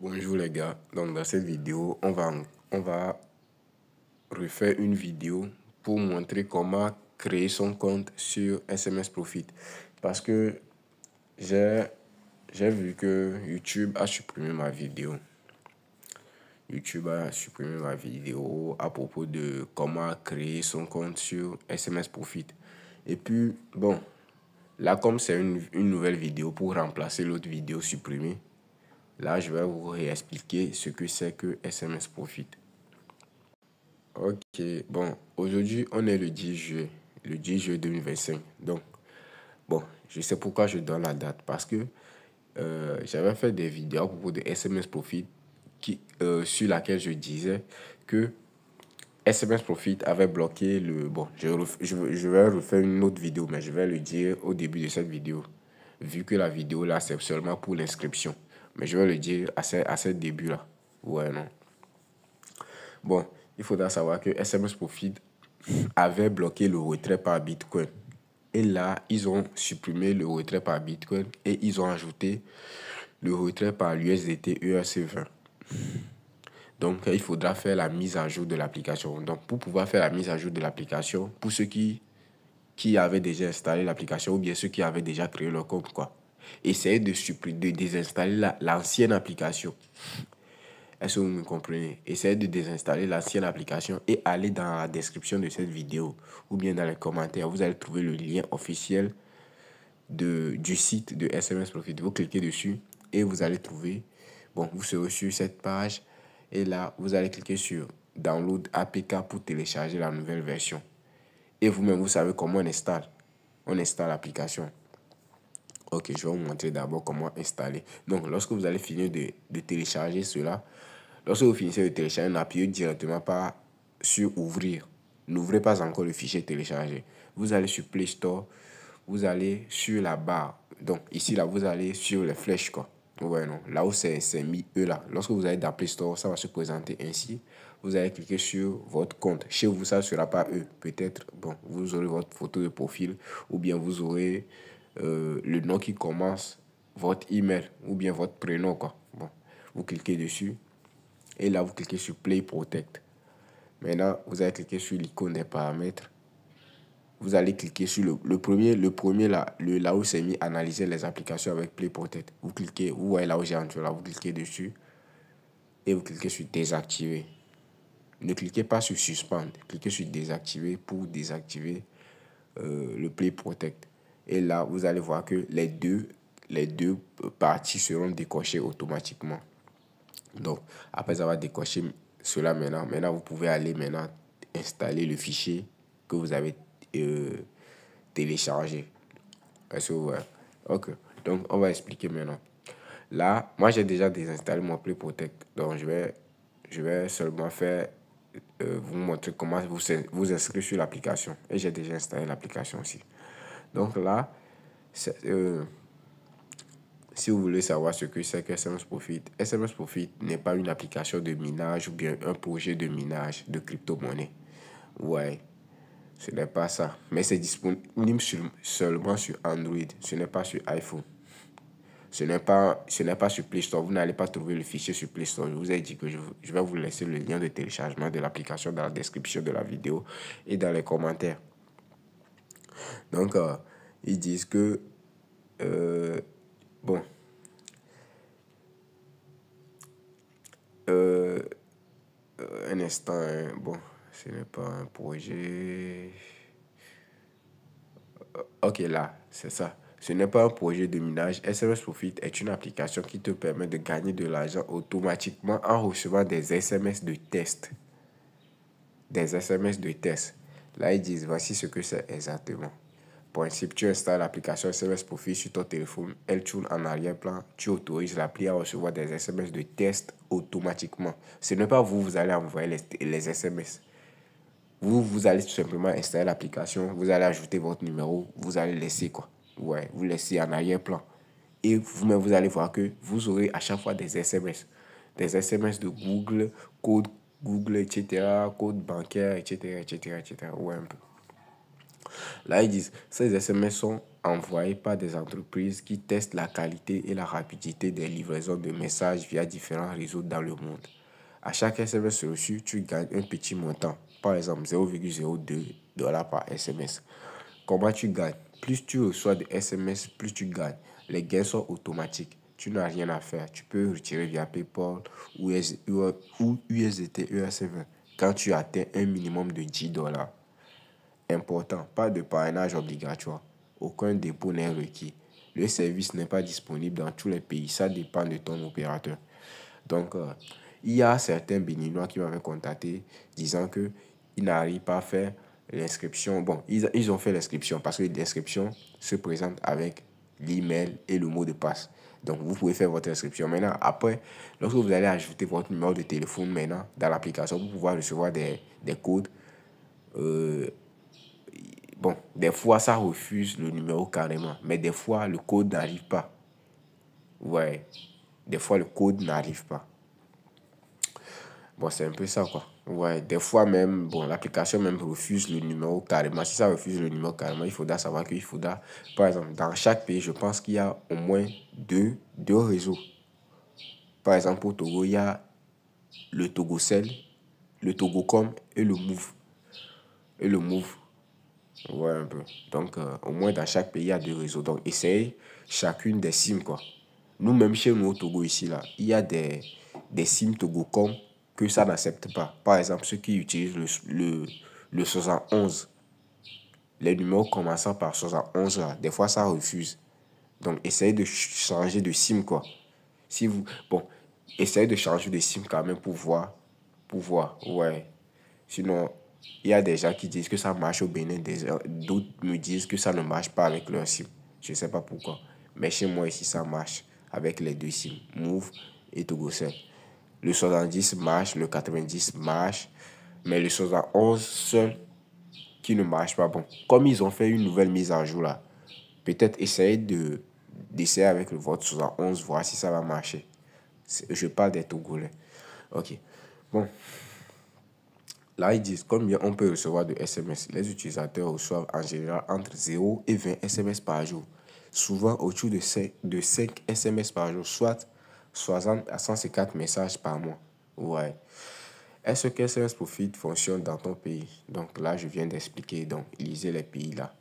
Bonjour les gars, donc dans cette vidéo, on va refaire une vidéo pour montrer comment créer son compte sur SMS Profit. Parce que j'ai vu que YouTube a supprimé ma vidéo. YouTube a supprimé ma vidéo à propos de comment créer son compte sur SMS Profit. Et puis, bon, là comme c'est une nouvelle vidéo pour remplacer l'autre vidéo supprimée, là, je vais vous réexpliquer ce que c'est que SMS Profit. Ok, bon, aujourd'hui, on est le 10 juillet 2025. Donc, bon, je sais pourquoi je donne la date. Parce que j'avais fait des vidéos à propos de SMS Profit sur laquelle je disais que SMS Profit avait bloqué le... Bon, je vais refaire une autre vidéo, mais je vais le dire au début de cette vidéo. Vu que la vidéo là, c'est seulement pour l'inscription. Mais je vais le dire à ce début-là. Ouais, non. Bon, il faudra savoir que SMS Profit avait bloqué le retrait par Bitcoin. Et là, ils ont supprimé le retrait par Bitcoin et ils ont ajouté le retrait par l'USDT ERC20. Donc, il faudra faire la mise à jour de l'application. Donc, pour pouvoir faire la mise à jour de l'application, pour ceux qui avaient déjà installé l'application ou bien ceux qui avaient déjà créé leur compte, quoi, essayez de désinstaller l'ancienne application. Est-ce que vous me comprenez? Essayez de désinstaller l'ancienne application et allez dans la description de cette vidéo ou bien dans les commentaires. Vous allez trouver le lien officiel du site de SMS Profit. Vous cliquez dessus et vous allez trouver, bon, vous serez sur cette page et là, vous allez cliquer sur Download APK pour télécharger la nouvelle version. Et vous-même, vous savez comment on installe l'application. Ok, je vais vous montrer d'abord comment installer. Donc, lorsque vous allez finir de télécharger cela, lorsque vous finissez de télécharger, n'appuyez directement pas sur Ouvrir. N'ouvrez pas encore le fichier téléchargé. Vous allez sur Play Store, vous allez sur la barre. Donc, ici, là, vous allez sur les flèches, quoi. Ouais, non. Là où c'est mis E, là. Lorsque vous allez dans Play Store, ça va se présenter ainsi. Vous allez cliquer sur votre compte. Chez vous, ça ne sera pas E. Peut-être, bon, vous aurez votre photo de profil ou bien vous aurez le nom qui commence, votre email ou bien votre prénom, quoi. Bon, vous cliquez dessus et là, vous cliquez sur Play Protect. Maintenant, vous allez cliquer sur l'icône des paramètres. Vous allez cliquer sur le premier là où c'est mis analyser les applications avec Play Protect. Vous cliquez, vous voyez là où j'ai entré là, vous cliquez dessus et vous cliquez sur désactiver. Ne cliquez pas sur suspendre, cliquez sur désactiver pour désactiver le Play Protect. Et là, vous allez voir que les deux parties seront décochées automatiquement. Donc, après avoir décoché cela maintenant vous pouvez aller installer le fichier que vous avez téléchargé. Est-ce que vous voyez? Ok. Donc, on va expliquer maintenant. Là, moi, j'ai déjà désinstallé mon Play Protect. Donc, je vais seulement faire vous montrer comment vous inscrire sur l'application. Et j'ai déjà installé l'application aussi. Donc là, si vous voulez savoir ce que c'est que SMS Profit n'est pas une application de minage ou bien un projet de minage de crypto-monnaie. Ouais, ce n'est pas ça. Mais c'est disponible seulement sur Android. Ce n'est pas sur iPhone. Ce n'est pas sur Play Store. Vous n'allez pas trouver le fichier sur Play Store. Je vous ai dit que je vais vous laisser le lien de téléchargement de l'application dans la description de la vidéo et dans les commentaires. Donc, ils disent que, bon, un instant, hein, bon, ce n'est pas un projet. Ok, là, c'est ça. Ce n'est pas un projet de minage. SMS Profit est une application qui te permet de gagner de l'argent automatiquement en recevant des SMS de test. Des SMS de test. Là, ils disent, voici ce que c'est exactement. Principe, tu installes l'application SMS Profit sur ton téléphone, elle tourne en arrière-plan, tu autorises l'appli à recevoir des SMS de test automatiquement. Ce n'est pas vous allez envoyer les SMS. Vous allez tout simplement installer l'application, vous allez ajouter votre numéro, vous allez laisser quoi. Ouais, vous laissez en arrière-plan. Et vous-même, vous allez voir que vous aurez à chaque fois des SMS. Des SMS de Google, code Google, etc., code bancaire, etc., etc., etc. Ouais, un peu. Là, ils disent, ces SMS sont envoyés par des entreprises qui testent la qualité et la rapidité des livraisons de messages via différents réseaux dans le monde. À chaque SMS reçu, tu gagnes un petit montant, par exemple 0,02 $ par SMS. Comment tu gagnes? Plus tu reçois de SMS, plus tu gagnes. Les gains sont automatiques. Tu n'as rien à faire. Tu peux retirer via PayPal ou USDT ERC20 quand tu atteins un minimum de 10 $. Important, pas de parrainage obligatoire. Aucun dépôt n'est requis. Le service n'est pas disponible dans tous les pays. Ça dépend de ton opérateur. Donc, il y a certains Béninois qui m'avaient contacté disant qu'ils n'arrivent pas à faire l'inscription. Bon, ils ont fait l'inscription parce que l'inscription se présente avec l'email et le mot de passe. Donc, vous pouvez faire votre inscription. Maintenant, après, lorsque vous allez ajouter votre numéro de téléphone maintenant dans l'application pour pouvoir recevoir des codes, bon, des fois, ça refuse le numéro carrément. Mais des fois, le code n'arrive pas. Ouais, des fois, le code n'arrive pas. Bon, c'est un peu ça, quoi. Ouais, des fois même, bon, l'application même refuse le numéro carrément. Si ça refuse le numéro carrément, il faudra savoir qu'il faudra, par exemple, dans chaque pays, je pense qu'il y a au moins deux réseaux. Par exemple, au Togo, il y a le Togocel, le Togocom et le Move. Et le Move. Ouais, un peu. Donc, au moins dans chaque pays, il y a deux réseaux. Donc, essayez chacune des SIM, quoi. Nous-mêmes, chez nous au Togo, ici, là, il y a des SIM Togocom que ça n'accepte pas. Par exemple, ceux qui utilisent le 71, les numéros commençant par 71, là, des fois, ça refuse. Donc, essayez de changer de SIM, quoi. Si vous... Bon, essayez de changer de SIM quand même pour voir. Pour voir, ouais. Sinon, il y a des gens qui disent que ça marche au Bénin, d'autres me disent que ça ne marche pas avec leur SIM. Je ne sais pas pourquoi. Mais chez moi ici, ça marche avec les deux SIM, Move et Togocell. Le 70 marche, le 90 marche, mais le 71 seul qui ne marche pas. Bon, comme ils ont fait une nouvelle mise à jour là, peut-être essayer d'essayer avec le vote 71, voir si ça va marcher. Je parle des Togolais. Ok. Bon. Là, ils disent combien on peut recevoir de SMS. Les utilisateurs reçoivent en général entre 0 et 20 SMS par jour. Souvent autour de 5 SMS par jour, soit 60 à 150 messages par mois. Ouais. Est-ce que SMS Profit fonctionne dans ton pays? Donc là, je viens d'expliquer. Donc, lisez les pays là.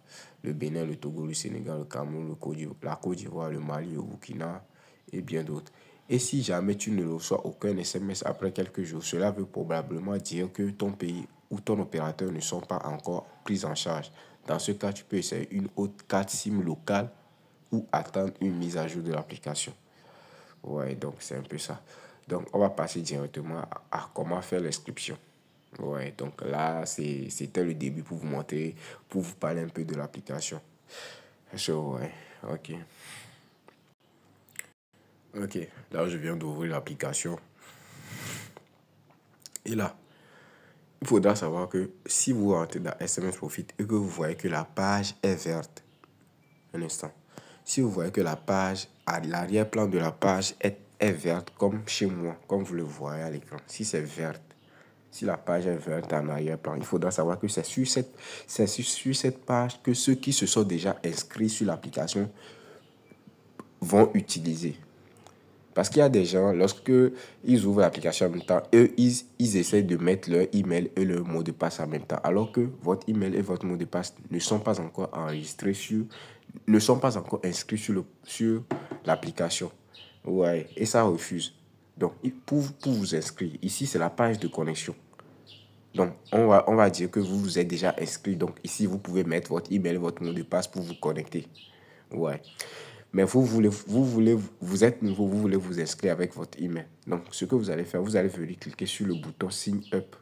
Le Bénin, le Togo, le Sénégal, le Cameroun, la Côte d'Ivoire, le Mali, le Burkina et bien d'autres. Et si jamais tu ne reçois aucun SMS après quelques jours, cela veut probablement dire que ton pays ou ton opérateur ne sont pas encore pris en charge. Dans ce cas, tu peux essayer une autre carte SIM locale ou attendre une mise à jour de l'application. Ouais, donc c'est un peu ça. Donc, on va passer directement à comment faire l'inscription. Ouais, donc là, c'était le début pour vous montrer, pour vous parler un peu de l'application. Ouais, ok. Ok, là, je viens d'ouvrir l'application. Et là, il faudra savoir que si vous rentrez dans SMS Profit et que vous voyez que la page est verte, un instant. Si vous voyez que la page, à l'arrière-plan de la page est verte, comme chez moi, comme vous le voyez à l'écran. Si c'est verte, si la page est verte en arrière-plan, il faudra savoir que c'est sur cette page que ceux qui se sont déjà inscrits sur l'application vont utiliser. Parce qu'il y a des gens, lorsque ils ouvrent l'application en même temps, eux, ils essaient de mettre leur email et leur mot de passe en même temps. Alors que votre email et votre mot de passe ne sont pas encore enregistrés ne sont pas encore inscrits sur l'application. Ouais, et ça refuse. Donc, pour vous inscrire, ici, c'est la page de connexion. Donc, on va dire que vous vous êtes déjà inscrit. Donc, ici, vous pouvez mettre votre email, votre mot de passe pour vous connecter. Ouais. Mais vous êtes nouveau, vous voulez vous inscrire avec votre email. Donc, ce que vous allez faire, vous allez venir cliquer sur le bouton Sign Up.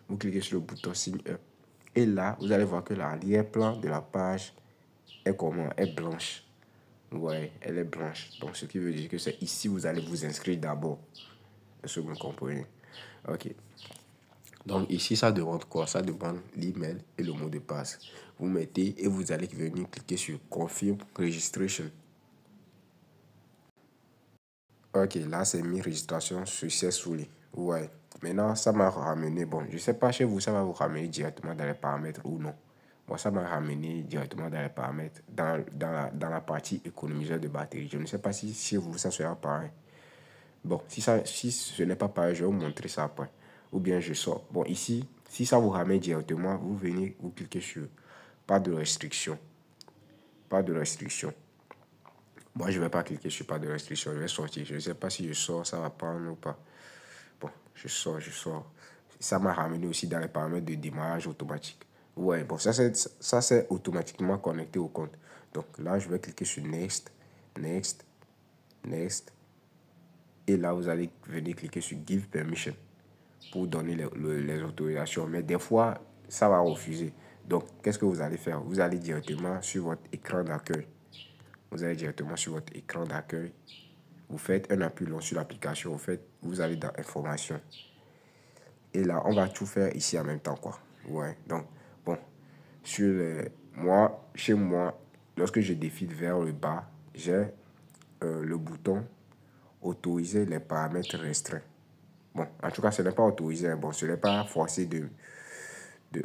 Vous cliquez sur le bouton Sign Up. Et là, vous allez voir que l'arrière-plan de la page est comment? Est blanche. Ouais, elle est blanche. Donc, ce qui veut dire que c'est ici, vous allez vous inscrire d'abord. Est-ce que vous me comprenez? Ok. Donc ici, ça demande quoi? Ça demande l'email et le mot de passe. Vous mettez et vous allez venir cliquer sur Confirm Registration. Ok, là c'est mis registration successfully. Ouais. Maintenant, ça m'a ramené. Bon, je sais pas chez vous, ça va vous ramener directement dans les paramètres ou non. Bon, ça m'a ramené directement dans les paramètres, dans la partie économiseur de batterie. Je ne sais pas si chez vous, ça sera pareil. Bon, si ce n'est pas pareil, je vais vous montrer ça après. Ou bien je sors. Bon, ici, si ça vous ramène directement, vous venez, vous cliquez sur pas de restriction. Pas de restriction. Moi, je ne vais pas cliquer sur pas de restriction. Je vais sortir. Je ne sais pas si je sors, ça va prendre ou pas. Bon, je sors. Ça m'a ramené aussi dans les paramètres de démarrage automatique. Ouais, bon, ça c'est automatiquement connecté au compte. Donc là, je vais cliquer sur Next, Next, Next. Et là, vous allez venir cliquer sur Give Permission pour donner les autorisations. Mais des fois, ça va refuser. Donc, qu'est-ce que vous allez faire? Vous allez directement sur votre écran d'accueil. Vous allez directement sur votre écran d'accueil. Vous faites un appui long sur l'application. Vous allez dans Informations. Et là, on va tout faire ici en même temps, quoi. Ouais, donc, bon. Chez moi, lorsque je défile vers le bas, j'ai le bouton autoriser les paramètres restreints. Bon, en tout cas, ce n'est pas autorisé. Bon, ce n'est pas forcé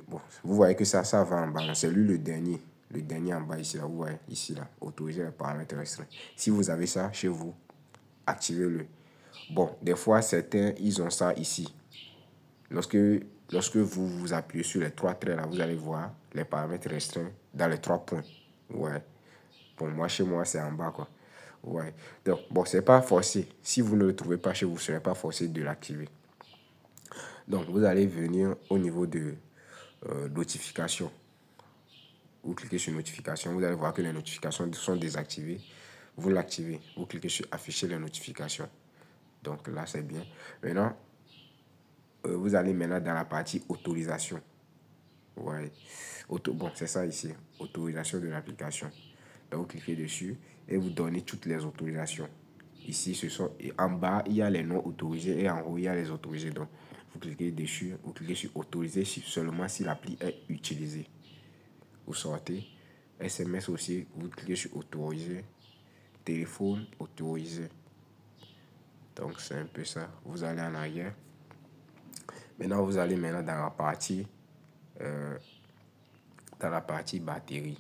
bon, vous voyez que ça va en bas. C'est lui le dernier. Le dernier en bas ici, là. Vous voyez, ici, là. Autoriser les paramètres restreints. Si vous avez ça chez vous, activez-le. Bon, des fois, certains, ils ont ça ici. Lorsque vous appuyez sur les trois traits, là, vous allez voir les paramètres restreints dans les 3 points. Ouais. Bon, moi, chez moi, c'est en bas, quoi. Ouais. Donc, bon, c'est pas forcé. Si vous ne le trouvez pas chez vous, ce n'est pas forcé de l'activer. Donc, vous allez venir au niveau de notification. Vous cliquez sur notification. Vous allez voir que les notifications sont désactivées. Vous l'activez. Vous cliquez sur afficher les notifications. Donc, là, c'est bien. Maintenant, vous allez maintenant dans la partie autorisation. Ouais. Bon, c'est ça ici. Autorisation de l'application. Donc, vous cliquez dessus et vous donnez toutes les autorisations. Ici, en bas, il y a les non autorisés et en haut, il y a les autorisés. Donc, vous cliquez dessus, vous cliquez sur autoriser seulement si l'appli est utilisée. Vous sortez. SMS aussi, vous cliquez sur autoriser. Téléphone, autorisé. Donc, c'est un peu ça. Vous allez en arrière. Maintenant, vous allez dans la partie batterie.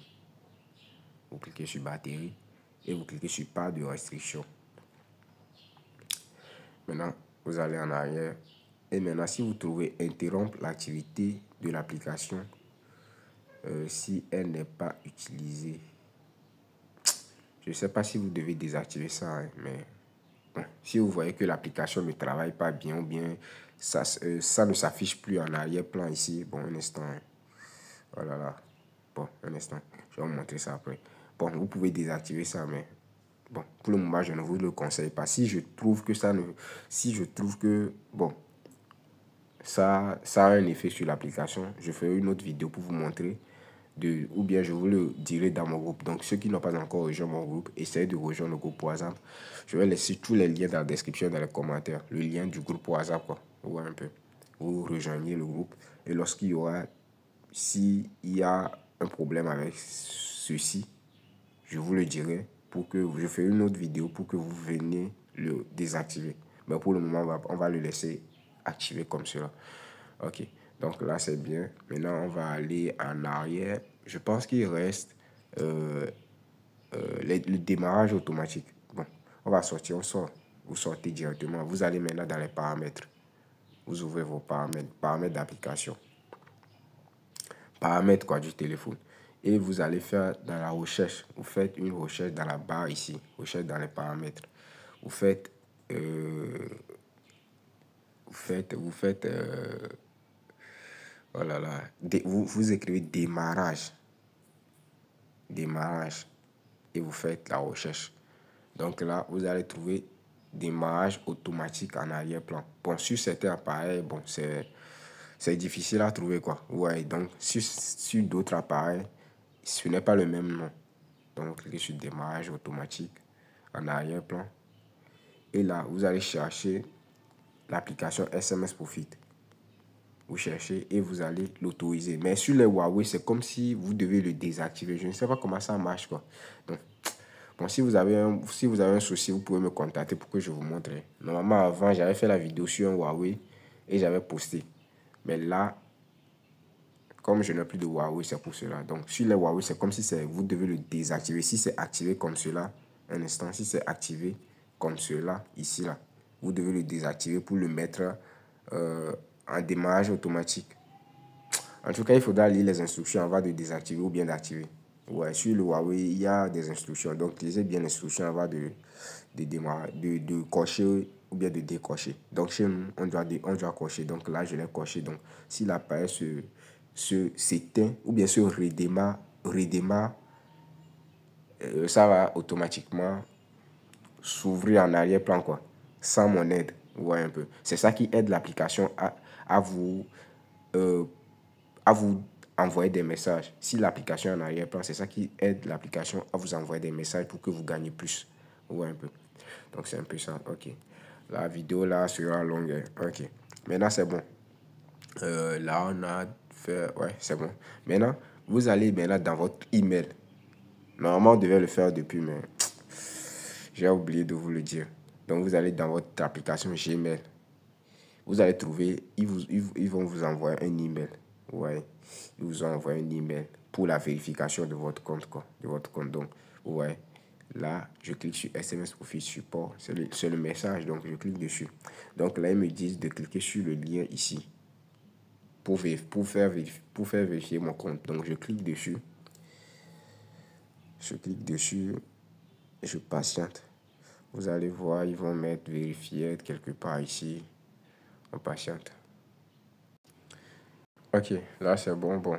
Vous cliquez sur batterie et vous cliquez sur pas de restriction. Maintenant, vous allez en arrière. Et maintenant, si vous trouvez interrompre l'activité de l'application si elle n'est pas utilisée. Je ne sais pas si vous devez désactiver ça, hein, mais bon, si vous voyez que l'application ne travaille pas bien ou bien ça ne s'affiche plus en arrière-plan ici. Bon, un instant. Hein. Voilà, là. Bon, un instant. Je vais vous montrer ça après. Bon, vous pouvez désactiver ça, mais bon, pour le moment, je ne vous le conseille pas. Si je trouve que, bon, ça a un effet sur l'application, je ferai une autre vidéo pour vous montrer. Ou bien je vous le dirai dans mon groupe. Donc, ceux qui n'ont pas encore rejoint mon groupe, essayez de rejoindre le groupe WhatsApp. Je vais laisser tous les liens dans la description, dans les commentaires. Le lien du groupe WhatsApp, quoi. Vous voyez un peu. Vous rejoignez le groupe. Et s'il y a un problème avec ceci, je vous le dirai pour que je ferai une autre vidéo pour que vous veniez le désactiver. Mais pour le moment, on va le laisser activer comme cela. Ok, donc là c'est bien. Maintenant, on va aller en arrière. Je pense qu'il reste le démarrage automatique. Bon, on va sortir, on sort. Vous sortez directement. Vous allez maintenant dans les paramètres. Vous ouvrez vos paramètres d'application. Paramètres quoi, du téléphone. Et vous allez faire dans la recherche. Vous faites une recherche dans la barre ici. Recherche dans les paramètres. Vous faites oh là là, vous écrivez démarrage. Démarrage. Et vous faites la recherche. Donc là, vous allez trouver démarrage automatique en arrière-plan. Bon, sur certains appareils, bon, c'est difficile à trouver, quoi. Ouais, donc sur d'autres appareils, ce n'est pas le même nom. Donc, vous cliquez sur démarrage automatique en arrière-plan. Et là, vous allez chercher l'application SMS Profit. Vous cherchez et vous allez l'autoriser. Mais sur les Huawei, c'est comme si vous devez le désactiver. Je ne sais pas comment ça marche, quoi. Donc, bon, si vous avez un souci, vous pouvez me contacter pour que je vous montre. Normalement, avant, j'avais fait la vidéo sur un Huawei et j'avais posté. Mais là, comme je n'ai plus de Huawei, c'est pour cela. Donc, sur les Huawei, c'est comme si vous devez le désactiver. Si c'est activé comme cela, un instant, si c'est activé comme cela, ici, là, vous devez le désactiver pour le mettre en démarrage automatique. En tout cas, il faudra lire les instructions avant de désactiver ou bien d'activer. Ouais, sur le Huawei, il y a des instructions. Donc, lisez bien les instructions avant de cocher ou bien de décocher. Donc, chez nous, on doit cocher. Donc, là, je l'ai coché. Donc, si l'appareil s'éteint ou bien se redémarre, ça va automatiquement s'ouvrir en arrière-plan, quoi. Sans mon aide. Vous voyez un peu. C'est ça qui aide l'application à vous envoyer des messages. Si l'application est en arrière-plan, c'est ça qui aide l'application à vous envoyer des messages pour que vous gagnez plus. Vous voyez un peu. Donc, c'est un peu ça. OK. La vidéo, là, sera longue. OK. Maintenant, c'est bon. Là, on a fait... Ouais, c'est bon. Maintenant, vous allez maintenant dans votre email. Normalement, on devait le faire depuis, mais j'ai oublié de vous le dire. Donc, vous allez dans votre application Gmail. Vous allez trouver... Ils vont vous envoyer un email. Ouais. Ils vous ont envoyé un email pour la vérification de votre compte, quoi. De votre compte. Donc, ouais. Là, je clique sur SMS Profit Support. C'est le message, donc je clique dessus. Donc là, ils me disent de cliquer sur le lien ici pour faire vérifier mon compte. Donc je clique dessus. Je clique dessus. Je patiente. Vous allez voir, ils vont mettre vérifier quelque part ici. On patiente. Ok, là c'est bon. Bon,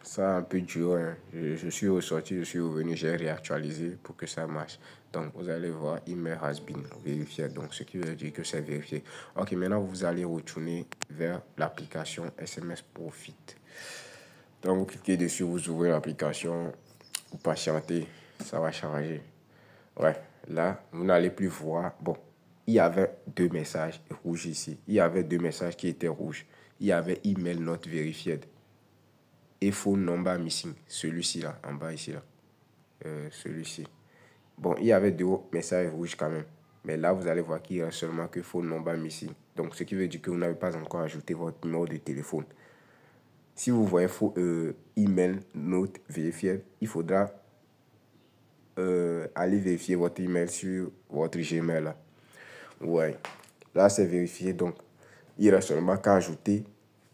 ça a un peu duré. Hein. Je suis ressorti, je suis revenu, j'ai réactualisé pour que ça marche. Donc, vous allez voir, email has been vérifié. Donc, ce qui veut dire que c'est vérifié. Ok, maintenant, vous allez retourner vers l'application SMS Profit. Donc, vous cliquez dessus, vous ouvrez l'application, vous patientez, ça va charger. Ouais, là, vous n'allez plus voir. Bon, il y avait deux messages rouges ici. Il y avait deux messages qui étaient rouges. Il y avait email not verified et phone number missing. Celui-ci là, en bas ici là. Celui-ci. Bon, il y avait deux messages rouges quand même. Mais là, vous allez voir qu'il y a seulement que phone number missing. Donc, ce qui veut dire que vous n'avez pas encore ajouté votre numéro de téléphone. Si vous voyez email not verified, il faudra aller vérifier votre email sur votre Gmail là. Ouais, là c'est vérifié, donc il reste seulement qu'à ajouter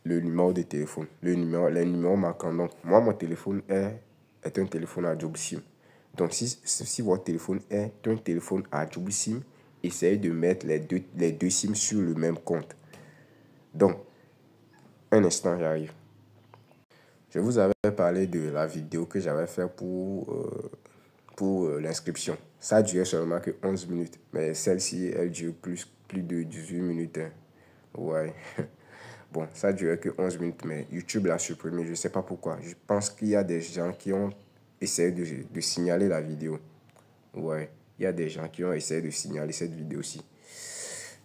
le numéro de téléphone, les numéros marquants. Donc moi, mon téléphone est un téléphone à double SIM. Donc si votre téléphone est un téléphone à double SIM, essayez de mettre les deux SIM sur le même compte. Donc, un instant, j'arrive. Je vous avais parlé de la vidéo que j'avais fait pour l'inscription. Ça durait seulement que 11 minutes. Mais celle-ci, elle dure plus de 18 minutes. Hein. Ouais. Bon, ça durait que 11 minutes, mais YouTube l'a supprimé. Je ne sais pas pourquoi. Je pense qu'il y a des gens qui ont essayé de signaler la vidéo. Ouais. Il y a des gens qui ont essayé de signaler cette vidéo-ci.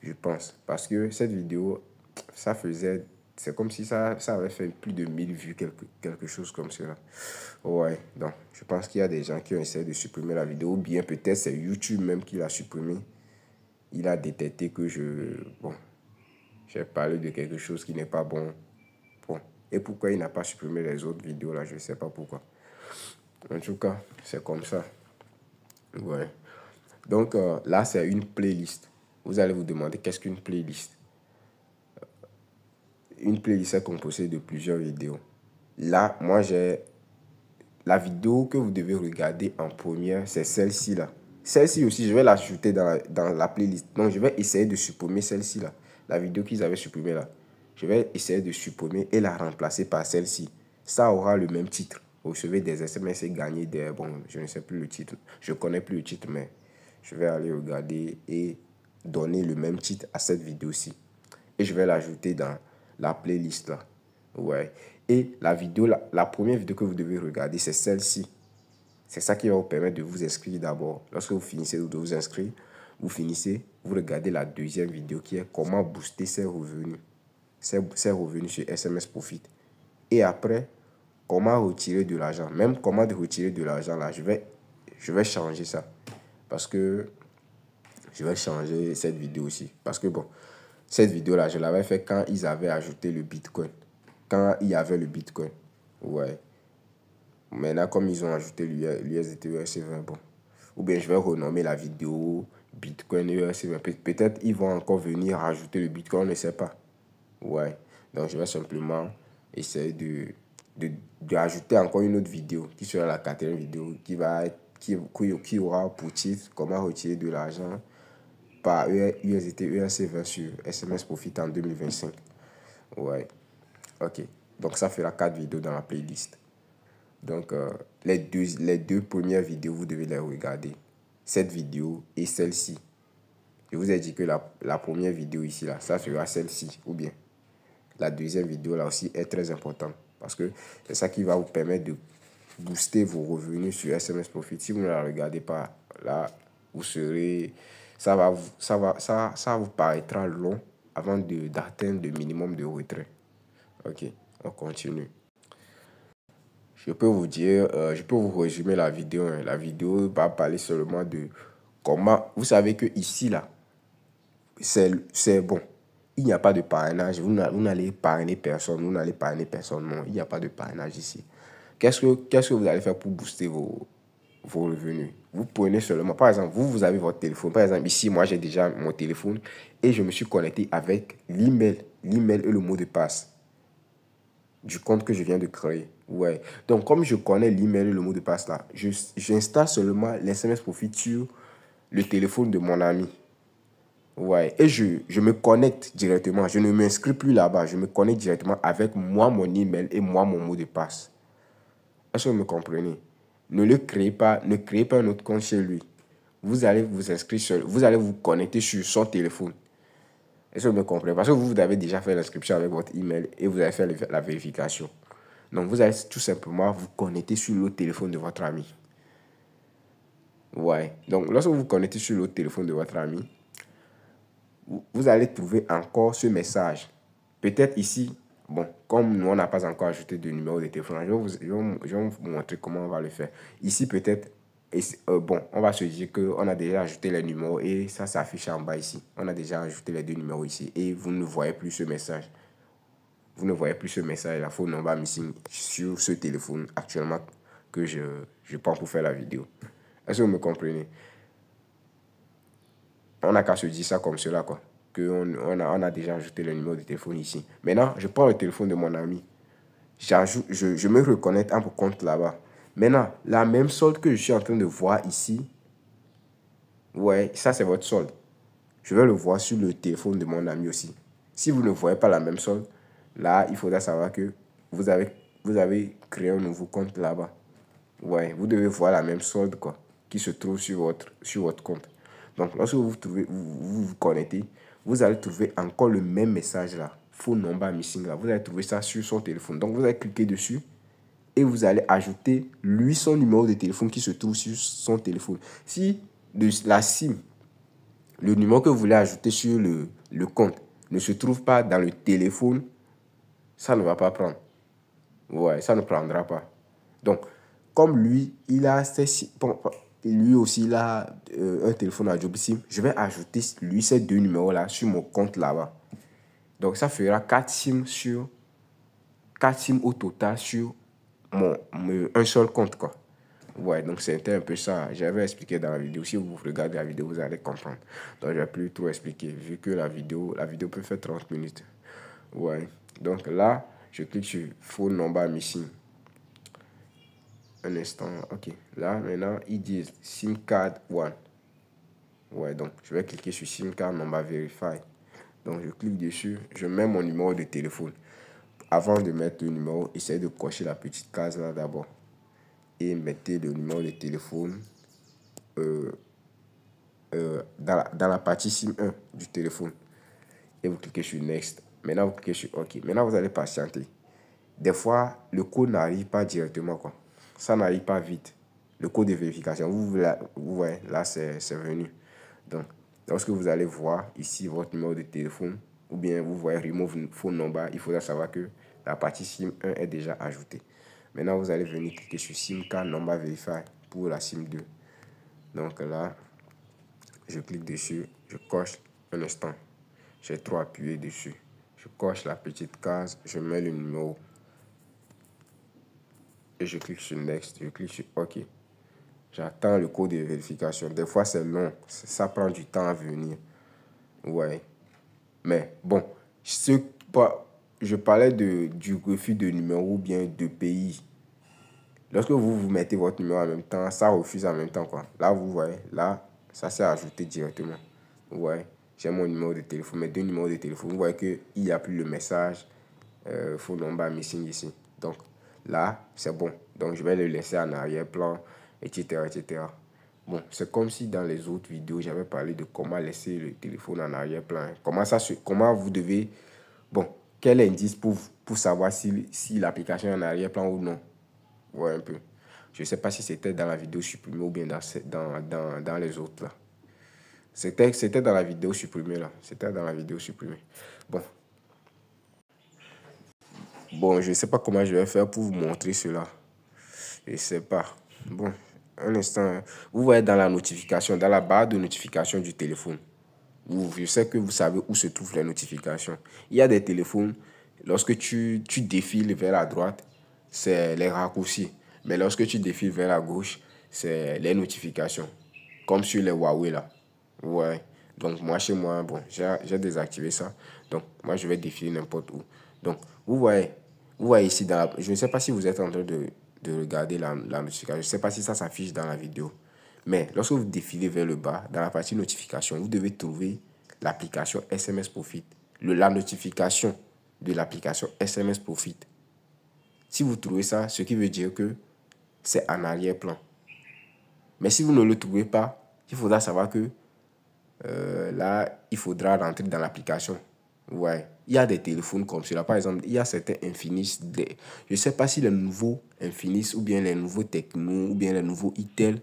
Je pense. Parce que cette vidéo, ça faisait... C'est comme si ça avait fait plus de 1000 vues, quelque chose comme cela. Ouais, donc je pense qu'il y a des gens qui ont essayé de supprimer la vidéo. Ou bien peut-être c'est YouTube même qui l'a supprimé. Il a détecté que bon, j'ai parlé de quelque chose qui n'est pas bon. Bon, et pourquoi il n'a pas supprimé les autres vidéos là, je ne sais pas pourquoi. En tout cas, c'est comme ça. Ouais. Donc là, c'est une playlist. Vous allez vous demander qu'est-ce qu'une playlist. Une playlist est composée de plusieurs vidéos. Là, moi, j'ai la vidéo que vous devez regarder en première, c'est celle-ci là. Celle-ci aussi, je vais l'ajouter dans la playlist. Donc, je vais essayer de supprimer celle-ci là. La vidéo qu'ils avaient supprimée là. Je vais essayer de supprimer et la remplacer par celle-ci. Ça aura le même titre. Vous recevez des SMS et gagner des... Bon, je ne sais plus le titre. Je ne connais plus le titre, mais je vais aller regarder et donner le même titre à cette vidéo-ci. Et je vais l'ajouter dans la playlist là. Ouais. Et la vidéo, la première vidéo que vous devez regarder, c'est celle-ci. C'est ça qui va vous permettre de vous inscrire d'abord. Lorsque vous finissez de vous inscrire, vous regardez la deuxième vidéo qui est comment booster ses revenus. Ses revenus sur SMS Profit. Et après, comment retirer de l'argent. Même comment retirer de l'argent là, je vais changer ça. Parce que je vais changer cette vidéo aussi. Parce que bon, cette vidéo là, je l'avais fait quand ils avaient ajouté le Bitcoin. Quand il y avait le Bitcoin. Ouais. Maintenant, comme ils ont ajouté l'USDT ERC20, bon. Ou bien je vais renommer la vidéo Bitcoin ERC20. Peut-être ils vont encore venir ajouter le Bitcoin, on ne sait pas. Ouais. Donc je vais simplement essayer d'ajouter encore une autre vidéo qui sera la quatrième vidéo qui aura pour titre comment retirer de l'argent par USDT ERC20 sur SMS Profit en 2025. Ouais. Ok. Donc ça fera 4 vidéos dans la playlist. Donc, les deux premières vidéos, vous devez les regarder. Cette vidéo et celle-ci. Je vous ai dit que la première vidéo ici, là, ça sera celle-ci. Ou bien, la deuxième vidéo, là aussi, est très importante. Parce que c'est ça qui va vous permettre de booster vos revenus sur SMS Profit. Si vous ne la regardez pas, là, vous serez... Ça vous paraîtra long avant d'atteindre le minimum de retrait. Ok, on continue. Je peux vous dire, je peux vous résumer la vidéo. Hein. La vidéo va parler seulement de comment... Vous savez que ici, là, c'est bon. Il n'y a pas de parrainage. Vous n'allez parrainer personne. Vous n'allez parrainer personne. Non, il n'y a pas de parrainage ici. Qu'est-ce que vous allez faire pour booster vos revenus? Vous prenez seulement... Par exemple, vous avez votre téléphone. Par exemple, ici, moi, j'ai déjà mon téléphone et je me suis connecté avec l'email. L'email et le mot de passe du compte que je viens de créer. Ouais. Donc, comme je connais l'email et le mot de passe là, j'installe seulement l'SMS Profit sur le téléphone de mon ami. Ouais. Et je me connecte directement. Je ne m'inscris plus là-bas. Je me connecte directement avec moi, mon email et moi, mon mot de passe. Est-ce que vous me comprenez? Ne créez pas un autre compte chez lui. Vous allez vous inscrire seul. Vous allez vous connecter sur son téléphone. Est-ce que vous me comprenez? Parce que vous avez déjà fait l'inscription avec votre email et vous avez fait la vérification. Donc, vous allez tout simplement vous connecter sur le téléphone de votre ami. Ouais. Donc, lorsque vous vous connectez sur le téléphone de votre ami, vous allez trouver encore ce message. Peut-être ici, bon, comme nous, on n'a pas encore ajouté de numéro de téléphone, je vais vous montrer comment on va le faire. Ici, peut-être, bon, on va se dire qu'on a déjà ajouté les numéros et ça s'affiche en bas ici. On a déjà ajouté les deux numéros ici et vous ne voyez plus ce message. Vous ne voyez plus ce message, la phone number missing sur ce téléphone actuellement que je prends pour faire la vidéo. Est-ce que vous me comprenez? On n'a qu'à se dire ça comme cela, quoi. On a déjà ajouté le numéro de téléphone ici. Maintenant, je prends le téléphone de mon ami. Je me reconnecte à mon compte là-bas. Maintenant, la même solde que je suis en train de voir ici, ouais, ça c'est votre solde. Je vais le voir sur le téléphone de mon ami aussi. Si vous ne voyez pas la même solde, là, il faudra savoir que vous avez créé un nouveau compte là-bas. Ouais, vous devez voir la même solde, quoi, qui se trouve sur votre compte. Donc, lorsque vous connectez, vous allez trouver encore le même message là, phone number missing là. Vous allez trouver ça sur son téléphone. Donc, vous allez cliquer dessus et vous allez ajouter lui son numéro de téléphone qui se trouve sur son téléphone. Si la SIM, le numéro que vous voulez ajouter sur le compte ne se trouve pas dans le téléphone, ça ne va pas prendre. Ouais, ça ne prendra pas. Donc, comme lui, lui aussi, il a un téléphone à JobiSim, je vais ajouter lui ces deux numéros-là sur mon compte là-bas. Donc, ça fera 4 SIM au total sur un seul compte, quoi. Ouais, donc c'était un peu ça. J'avais expliqué dans la vidéo. Si vous regardez la vidéo, vous allez comprendre. Donc, je vais plus trop expliquer, vu que la vidéo peut faire 30 minutes. Ouais. Donc là, je clique sur phone number missing. Un instant, ok. Là, maintenant, ils disent SIM card 1. Ouais, donc je vais cliquer sur SIM card number verify. Donc je clique dessus, je mets mon numéro de téléphone. Avant de mettre le numéro, essayez de cocher la petite case là d'abord. Et mettez le numéro de téléphone dans la partie SIM 1 du téléphone. Et vous cliquez sur Next. Maintenant, vous cliquez sur OK. Maintenant, vous allez patienter. Des fois, le code n'arrive pas directement, quoi. Ça n'arrive pas vite. Le code de vérification, vous voyez, là, c'est venu. Donc, lorsque vous allez voir ici votre numéro de téléphone, ou bien vous voyez Remove Phone Number, il faudra savoir que la partie SIM 1 est déjà ajoutée. Maintenant, vous allez venir cliquer sur SIM Card Number Verify pour la SIM 2. Donc là, je clique dessus, je coche un instant. J'ai trop appuyé dessus. Je coche la petite case, je mets le numéro. et je clique sur Next, je clique sur OK. J'attends le code de vérification. Des fois, c'est long. Ça prend du temps à venir. Ouais. Mais bon, je parlais du refus de numéro ou bien de pays. Lorsque vous mettez votre numéro en même temps, ça refuse en même temps, quoi. Là, vous voyez, là, ça s'est ajouté directement. Ouais, j'ai mon numéro de téléphone, mes deux numéros de téléphone. Vous voyez qu'il n'y a plus le message phone number missing ici. Donc là, c'est bon. Donc je vais le laisser en arrière-plan, etc., etc. Bon, c'est comme si dans les autres vidéos, j'avais parlé de comment laisser le téléphone en arrière-plan. Comment vous devez... Bon, quel indice pour savoir si l'application est en arrière-plan ou non. Ouais, un peu. Je ne sais pas si c'était dans la vidéo supprimée ou bien dans les autres, là. C'était dans la vidéo supprimée, là. C'était dans la vidéo supprimée. Bon. Bon, je ne sais pas comment je vais faire pour vous montrer cela. Je ne sais pas. Bon, un instant. Vous voyez dans la notification, dans la barre de notification du téléphone. Je sais que vous savez où se trouvent les notifications. Il y a des téléphones, lorsque tu défiles vers la droite, c'est les raccourcis. Mais lorsque tu défiles vers la gauche, c'est les notifications. Comme sur les Huawei là. Ouais. Donc moi chez moi, bon, j'ai désactivé ça. Donc moi je vais défiler n'importe où. Donc vous voyez ici je ne sais pas si vous êtes en train de regarder la notification. Je ne sais pas si ça s'affiche dans la vidéo. Mais lorsque vous défilez vers le bas, dans la partie notification, vous devez trouver l'application SMS Profit. La notification de l'application SMS Profit. Si vous trouvez ça, ce qui veut dire que c'est en arrière-plan. Mais si vous ne le trouvez pas, il faudra savoir que là, il faudra rentrer dans l'application. Ouais. Il y a des téléphones comme cela. Par exemple, il y a certains Infinix. Je ne sais pas si les nouveaux Infinix ou bien les nouveaux Tecno ou bien les nouveaux Itel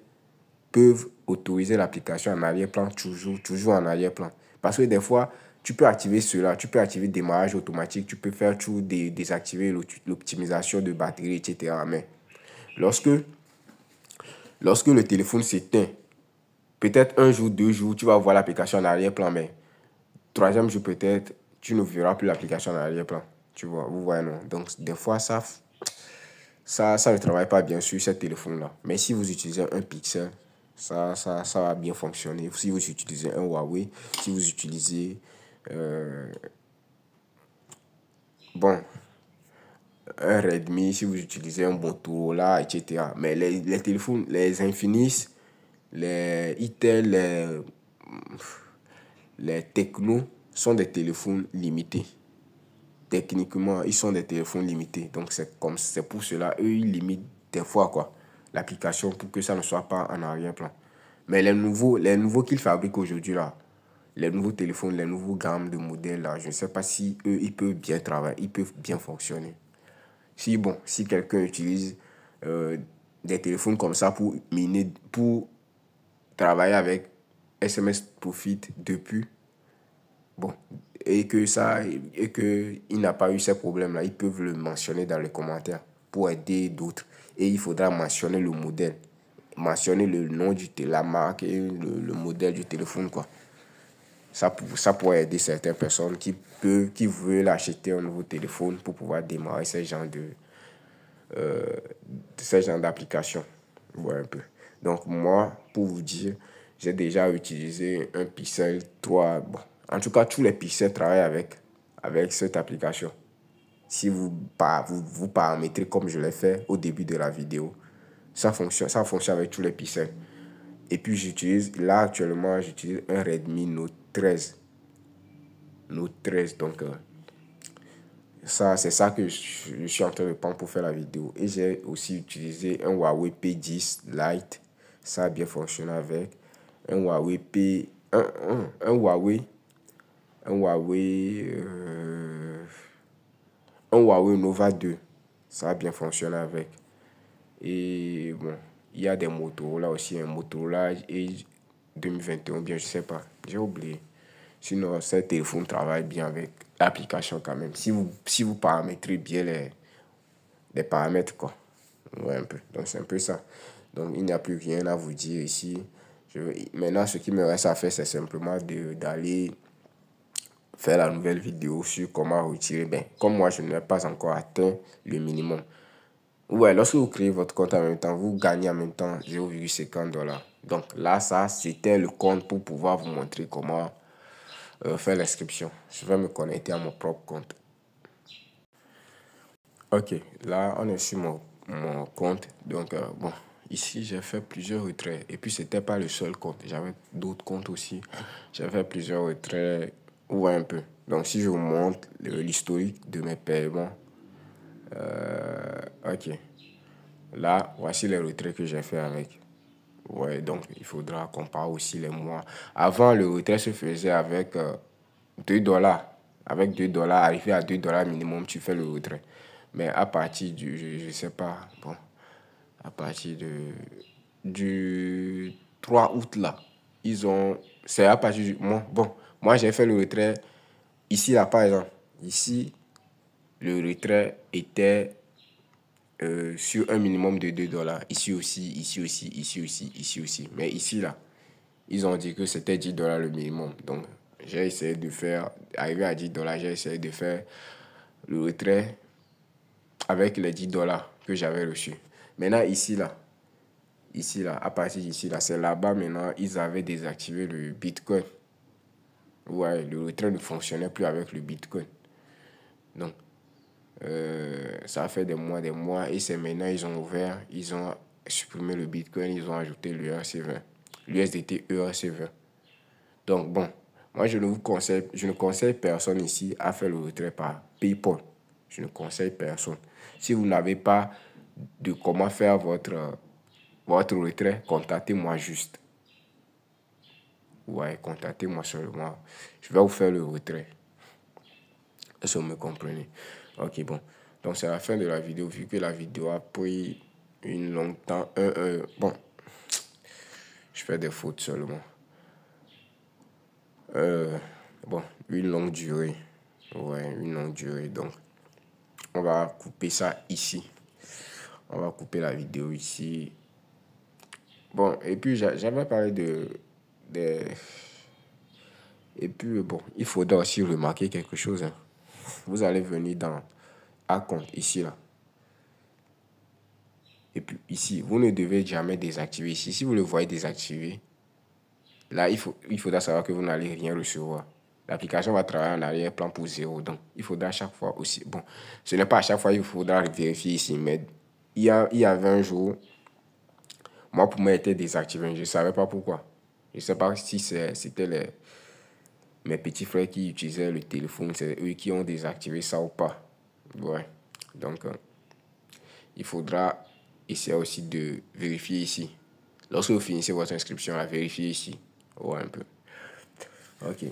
peuvent autoriser l'application en arrière-plan, toujours en arrière-plan. Parce que des fois, tu peux activer cela, tu peux activer le démarrage automatique, tu peux faire tout, désactiver l'optimisation de batterie, etc. Mais lorsque le téléphone s'éteint, peut-être un jour, 2 jours, tu vas voir l'application en arrière-plan, mais troisième jour peut-être, tu ne verras plus l'application en arrière-plan. Tu vois, vous voyez, non? Donc, des fois, ça ne travaille pas bien sur ce téléphone-là. Mais si vous utilisez un Pixel, ça va bien fonctionner. Si vous utilisez un Huawei, si vous utilisez bon, un Redmi, si vous utilisez un Motorola, etc. Mais les téléphones, les Infinix, les Itel, les Tecno sont des téléphones limités. Techniquement, ils sont des téléphones limités. Donc, c'est pour cela, eux, ils limitent des fois, quoi, l'application pour que ça ne soit pas en arrière-plan. Mais les nouveaux qu'ils fabriquent aujourd'hui, là, les nouveaux téléphones, les nouveaux gammes de modèles, là, je ne sais pas si eux, ils peuvent bien travailler, ils peuvent bien fonctionner. Si quelqu'un utilise des téléphones comme ça pour travailler avec SMS Profit depuis, bon, et que il n'a pas eu ces problèmes-là, ils peuvent le mentionner dans les commentaires pour aider d'autres. Et il faudra mentionner le modèle, mentionner le nom la marque et le modèle du téléphone, quoi. Ça pourrait aider certaines personnes qui veulent acheter un nouveau téléphone pour pouvoir démarrer ces genres d'applications. Voilà un peu. Donc moi, pour vous dire, j'ai déjà utilisé un Pixel 3. Bon, en tout cas, tous les Pixels travaillent avec cette application. Si vous paramétrez comme je l'ai fait au début de la vidéo, ça fonctionne avec tous les Pixels. Et puis là actuellement, j'utilise un Redmi Note 13. Note 13, donc c'est ça que je suis en train de prendre pour faire la vidéo. Et j'ai aussi utilisé un Huawei P10 Lite. Ça a bien fonctionné avec. Un Huawei un Huawei, un Huawei Nova 2. Ça a bien fonctionné avec. Et bon, il y a des Motorola aussi. Un Motorola et 2021, bien, je sais pas. J'ai oublié. Sinon, ce téléphone travaille bien avec l'application quand même. Si vous paramétrez bien les paramètres, quoi. Ouais, un peu. Donc, c'est un peu ça. Donc, il n'y a plus rien à vous dire ici. Maintenant, ce qui me reste à faire, c'est simplement d'aller faire la nouvelle vidéo sur comment retirer. Ben, comme moi, je n'ai pas encore atteint le minimum. Ouais, lorsque vous créez votre compte en même temps, vous gagnez en même temps 0,50 $. Donc là, ça, c'était le compte pour pouvoir vous montrer comment faire l'inscription. Je vais me connecter à mon propre compte. Ok, là, on est sur mon compte. Donc, bon, ici, j'ai fait plusieurs retraits. Et puis, c'était pas le seul compte. J'avais d'autres comptes aussi. J'ai fait plusieurs retraits. Ouais, un peu. Donc, si je vous montre l'historique de mes paiements. Ok. Là, voici les retraits que j'ai fait avec. Ouais, donc il faudra comparer aussi les mois. Avant, le retrait se faisait avec 2 $. Avec 2 $, arrivé à 2 $ minimum, tu fais le retrait. Mais à partir je sais pas, bon, à partir du 3 août là, c'est à partir moi j'ai fait le retrait ici là par exemple. Ici, le retrait était sur un minimum de 2 $. Ici aussi, ici aussi, ici aussi, ici aussi. Mais ici, là, ils ont dit que c'était 10 $ le minimum. Donc, j'ai essayé de faire, arrivé à 10 $, j'ai essayé de faire le retrait avec les 10 $ que j'avais reçus. Maintenant, ici, là, à partir d'ici, là, c'est là-bas maintenant, ils avaient désactivé le Bitcoin. Ouais, le retrait ne fonctionnait plus avec le Bitcoin. Donc, ça a fait des mois, et c'est maintenant ils ont ouvert, ils ont supprimé le Bitcoin, ils ont ajouté l'USDT, l'USDT ERC20. Donc bon, moi je ne conseille personne ici à faire le retrait par PayPal. Je ne conseille personne. Si vous n'avez pas de comment faire votre retrait, contactez-moi juste. Ouais, contactez-moi seulement. Je vais vous faire le retrait. Est-ce que vous me comprenez? Ok, bon. Donc, c'est la fin de la vidéo. Vu que la vidéo a pris une longue temps. Bon, je fais des fautes seulement. Bon, une longue durée. Ouais, une longue durée. Donc, on va couper ça ici. On va couper la vidéo ici. Bon, et puis, j'avais parlé de... Et puis, bon, il faudra aussi remarquer quelque chose. Hein. Vous allez venir dans à compte, ici, là. Et puis ici, vous ne devez jamais désactiver ici. Si vous le voyez désactivé, là, il faudra savoir que vous n'allez rien recevoir. L'application va travailler en arrière-plan pour zéro. Donc, il faudra à chaque fois aussi... Bon, ce n'est pas à chaque fois qu'il faudra vérifier ici. Mais il y avait un jour, moi, pour moi, il était désactivé. Je ne savais pas pourquoi. Je ne sais pas si c'était mes petits frères qui utilisaient le téléphone. C'est eux qui ont désactivé ça ou pas. Ouais. Donc, il faudra essayer aussi de vérifier ici. Lorsque vous finissez votre inscription, vérifiez ici. Ouais, un peu. Ok.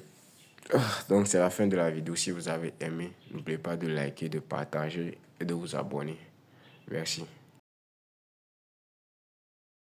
Donc, c'est la fin de la vidéo. Si vous avez aimé, n'oubliez pas de liker, de partager et de vous abonner. Merci.